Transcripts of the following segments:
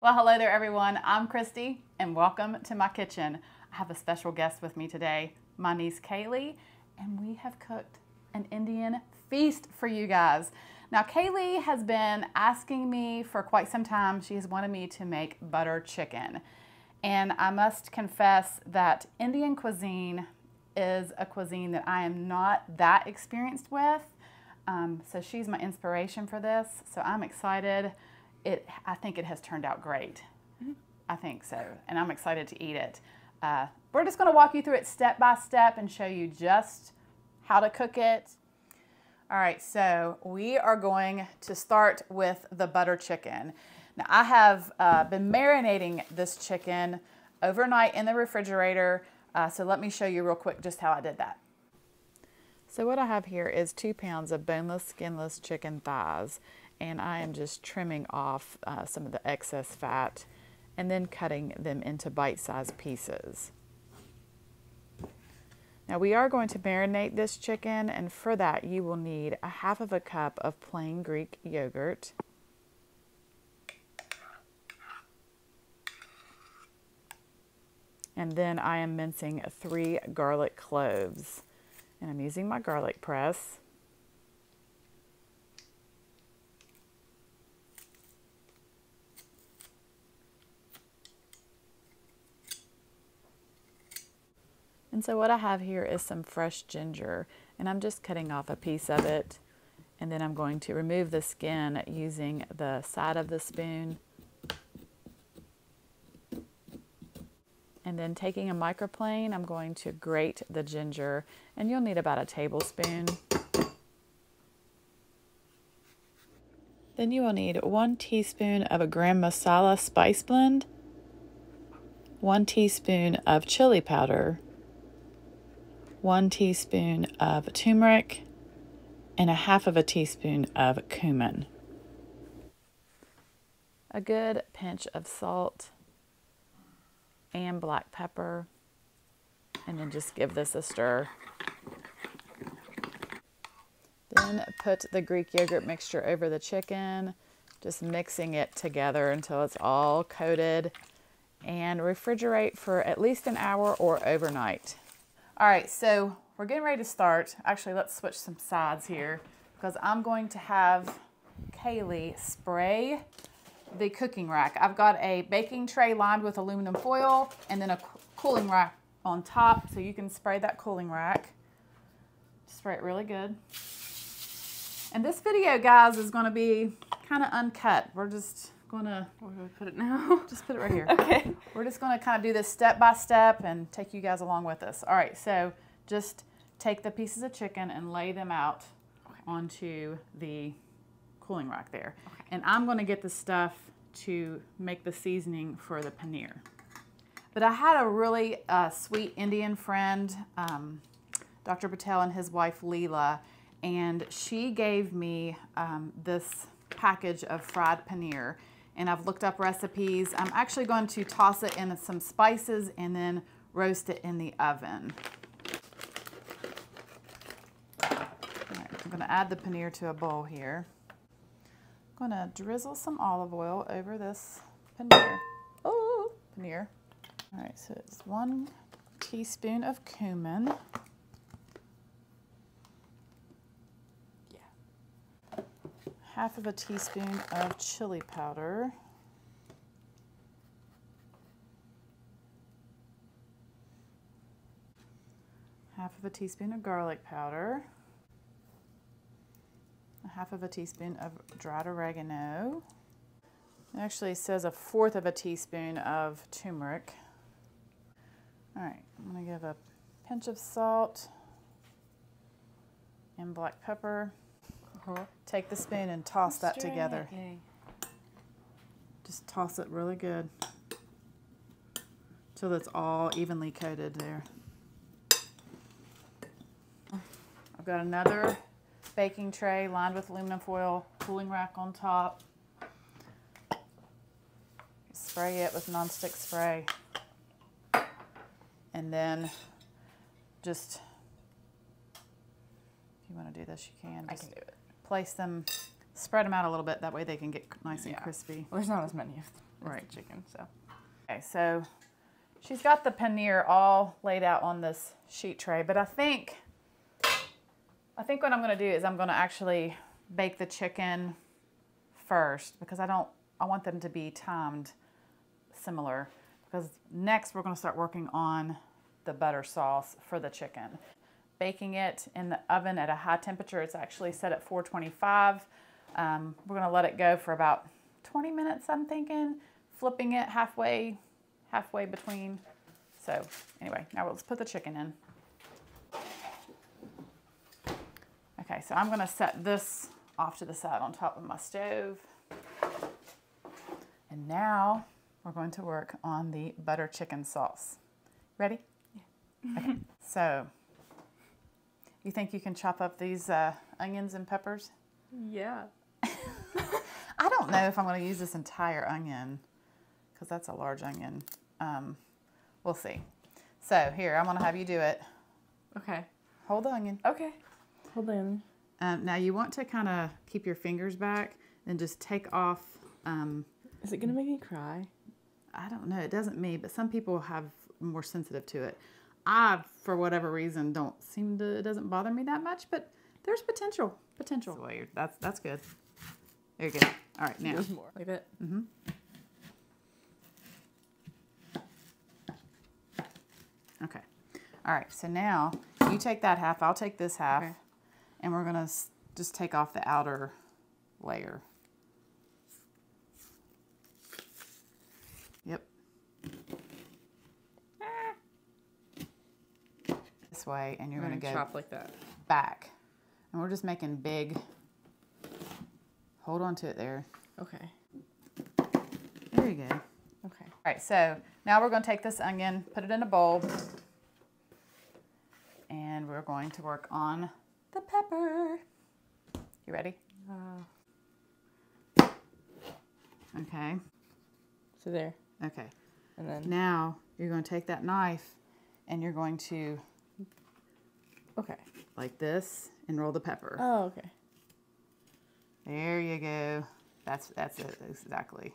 Well, hello there everyone. I'm Christy and welcome to my kitchen. I have a special guest with me today, my niece Kaylee, and we have cooked an Indian feast for you guys. Now Kaylee has been asking me for quite some time. She has wanted me to make butter chicken. And I must confess that Indian cuisine is a cuisine that I am not that experienced with. So she's my inspiration for this. So I'm excited. I think it has turned out great. I think so, and I'm excited to eat it. We're just going to walk you through it step by step and show you just how to cook it. All right, so we are going to start with the butter chicken. Now I have been marinating this chicken overnight in the refrigerator, so let me show you real quick just how I did that. So what I have here is 2 pounds of boneless, skinless chicken thighs. And I am just trimming off some of the excess fat and then cutting them into bite-sized pieces. Now we are going to marinate this chicken, and for that you will need 1/2 cup of plain Greek yogurt, and then I am mincing 3 garlic cloves, and I'm using my garlic press. And so what I have here is some fresh ginger, and I'm just cutting off a piece of it, and then I'm going to remove the skin using the side of the spoon. And then taking a microplane, I'm going to grate the ginger, and you'll need about 1 tablespoon. Then you will need 1 teaspoon of a Gram Masala spice blend, 1 teaspoon of chili powder, 1 teaspoon of turmeric, and 1/2 teaspoon of cumin. A good pinch of salt and black pepper, and then just give this a stir. Then put the Greek yogurt mixture over the chicken, just mixing it together until it's all coated, and refrigerate for at least an hour or overnight. All right, so we're getting ready to start. Actually, let's switch some sides here because I'm going to have Kaylee spray the cooking rack. I've got a baking tray lined with aluminum foil and then a cooling rack on top, so you can spray that cooling rack. Spray it really good. And this video, guys, is going to be kind of uncut. We're just going to... Where do I put it now? Just put it right here. Okay. We're just going to kind of do this step by step and take you guys along with us. All right, so just take the pieces of chicken and lay them out onto the cooling rack there. Okay. And I'm going to get the stuff to make the seasoning for the paneer. But I had a really sweet Indian friend, Dr. Patel and his wife Leela, and she gave me this package of fried paneer. And I've looked up recipes. I'm actually going to toss it in some spices and then roast it in the oven. All right, I'm going to add the paneer to a bowl here. I'm going to drizzle some olive oil over this paneer. Oh, paneer. All right, so it's 1 teaspoon of cumin. 1/2 teaspoon of chili powder. 1/2 teaspoon of garlic powder. 1/2 teaspoon of dried oregano. It actually says 1/4 teaspoon of turmeric. All right, I'm going to give a pinch of salt and black pepper. Take the spoon and toss that together. Just toss it really good till it's all evenly coated there. I've got another baking tray lined with aluminum foil, cooling rack on top. Spray it with nonstick spray. And then just, if you want to do this, you can. I can do it. Place them, spread them out a little bit, that way they can get nice and crispy. Well, there's not as many of them. Right. The chicken. So, okay, so she's got the paneer all laid out on this sheet tray, but I think what I'm going to do is I'm going to actually bake the chicken first because I want them to be timed similar, because next we're going to start working on the butter sauce for the chicken. Baking it in the oven at a high temperature. It's actually set at 425. We're going to let it go for about 20 minutes, I'm thinking, flipping it halfway between. So anyway, now let's put the chicken in. Okay, so I'm going to set this off to the side on top of my stove. And now we're going to work on the butter chicken sauce. Ready? Yeah. Okay, so you think you can chop up these onions and peppers? Yeah. I don't know if I'm going to use this entire onion because that's a large onion. We'll see. So here, I'm going to have you do it. Okay. Hold the onion. Okay. Hold the onion. Now you want to kind of keep your fingers back and just take off. Is it going to make me cry? I don't know. It doesn't me, but some people have more sensitive to it. I, for whatever reason, it doesn't bother me that much, but there's potential. That's good. There you go. All right, now. There's more. Like that? Mm-hmm. Okay. All right, so now you take that half, I'll take this half, okay, and we're going to just take off the outer layer. Yep. This way, and you're going to go chop like that. Back. And we're just making big, hold on to it there. Okay. There you go. Okay. All right, so now we're going to take this onion, put it in a bowl, and we're going to work on the pepper. You ready? Okay. So there. Okay. And then now you're going to take that knife and you're going to, okay, like this, and roll the pepper. Oh, okay. There you go. That's it, exactly.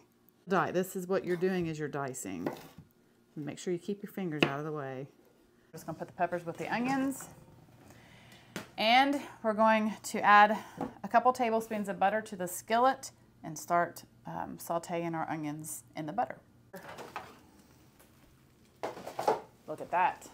This is what you're doing, is you're dicing. Make sure you keep your fingers out of the way. I'm just going to put the peppers with the onions. And we're going to add a couple tablespoons of butter to the skillet and start sauteing our onions in the butter. Look at that.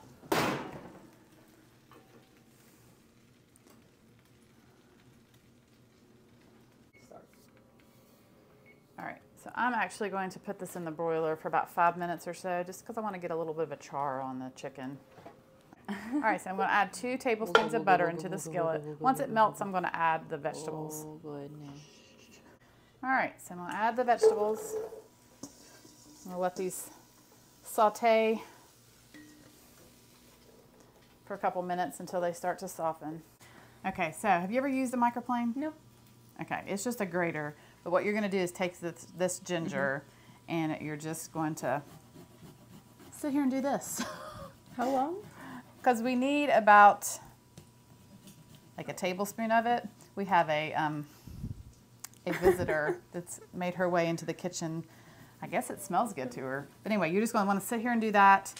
All right, so I'm actually going to put this in the broiler for about 5 minutes or so, just because I want to get a little bit of a char on the chicken. All right, so I'm going to add 2 tablespoons of butter into the skillet. Once it melts, I'm going to add the vegetables. Oh, goodness. All right, so I'm going to add the vegetables. I'm going to let these saute for a couple minutes until they start to soften. Okay, so have you ever used a microplane? Nope. Okay, it's just a grater. But what you're going to do is take this ginger, and you're just going to sit here and do this. How long? Because we need about like a tablespoon of it. We have a visitor that's made her way into the kitchen. I guess it smells good to her. But anyway, you're just going to want to sit here and do that.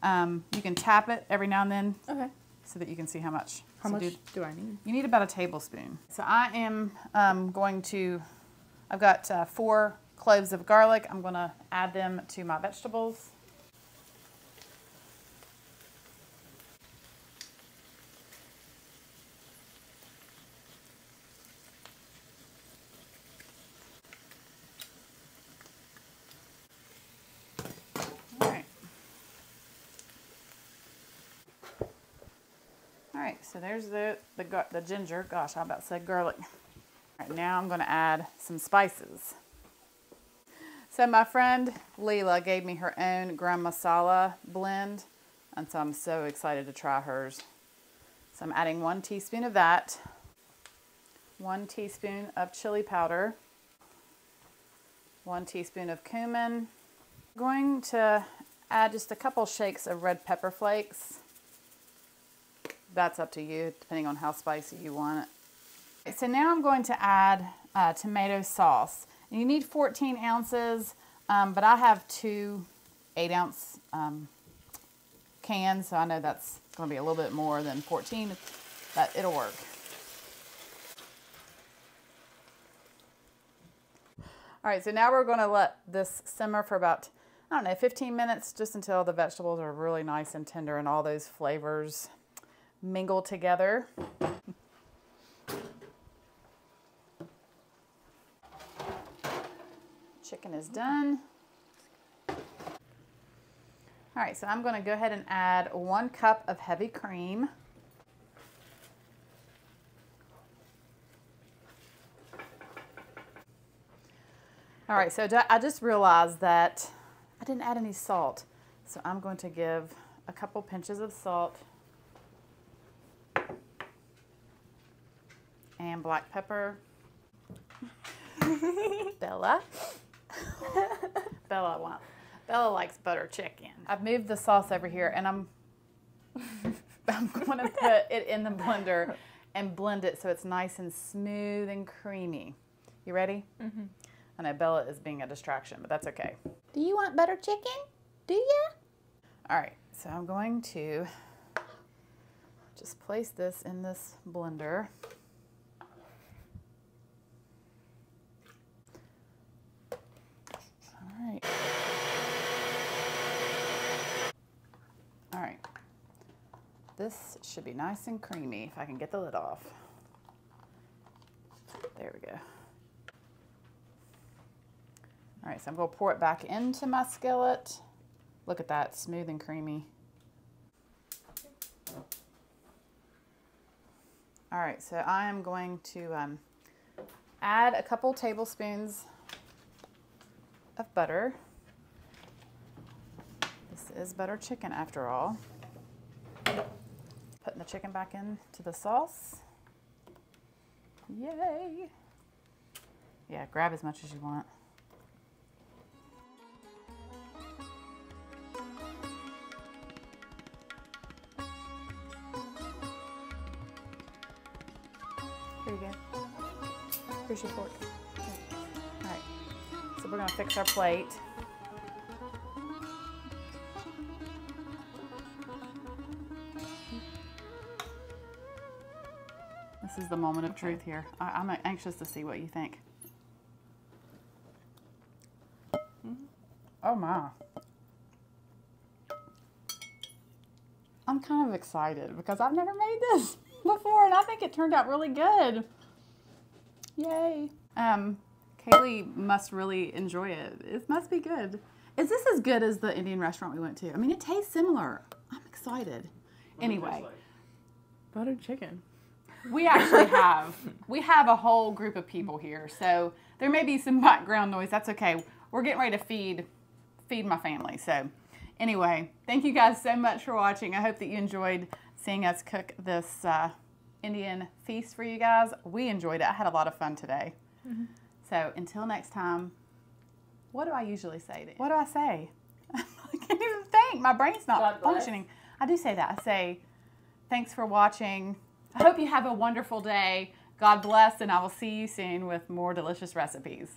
You can tap it every now and then. Okay. So that you can see how much. How much do I need? You need about a tablespoon. So I am I've got 4 cloves of garlic. I'm going to add them to my vegetables. All right, so there's the ginger. Gosh, I about said garlic. All right, now I'm going to add some spices. So my friend Leela gave me her own Gram Masala blend, and so I'm so excited to try hers. So I'm adding 1 teaspoon of that, 1 teaspoon of chili powder, 1 teaspoon of cumin. I'm going to add just a couple shakes of red pepper flakes. That's up to you, depending on how spicy you want it. So now I'm going to add tomato sauce. And you need 14 ounces. But I have 2 8-ounce cans, so I know that's going to be a little bit more than 14, but it'll work. All right, so now we're going to let this simmer for about, I don't know, 15 minutes, just until the vegetables are really nice and tender and all those flavors mingle together. Chicken is done. All right, so I'm going to go ahead and add 1 cup of heavy cream. All right, so I just realized that I didn't add any salt. So I'm going to give a couple pinches of salt and black pepper. Bella. Bella likes butter chicken. I've moved the sauce over here, and I'm going to put it in the blender and blend it so it's nice and smooth and creamy. You ready? Mm-hmm. I know Bella is being a distraction, but that's okay. Do you want butter chicken? Do you? All right, so I'm going to just place this in this blender. All right. All right. This should be nice and creamy if I can get the lid off. There we go. All right, so I'm going to pour it back into my skillet. Look at that, smooth and creamy. All right, so I am going to add a couple tablespoons of butter. This is butter chicken after all. Putting the chicken back into the sauce. Yay! Yeah, grab as much as you want. Here you go. Here's your fork. All right, so we're gonna fix our plate. This is the moment of truth here. I'm anxious to see what you think. Oh my. I'm kind of excited because I've never made this before, and I think it turned out really good. Yay. Kaylee must really enjoy it. It must be good. Is this as good as the Indian restaurant we went to? I mean, it tastes similar. I'm excited. Anyway. Buttered chicken. We actually have a whole group of people here, so there may be some background noise. That's okay. We're getting ready to feed my family. So anyway, thank you guys so much for watching. I hope that you enjoyed seeing us cook this Indian feast for you guys. We enjoyed it. I had a lot of fun today. Mm-hmm. So until next time, what do I usually say? What do I say? I can't even think. My brain's not functioning. I do say that. I say, thanks for watching. I hope you have a wonderful day. God bless, and I will see you soon with more delicious recipes.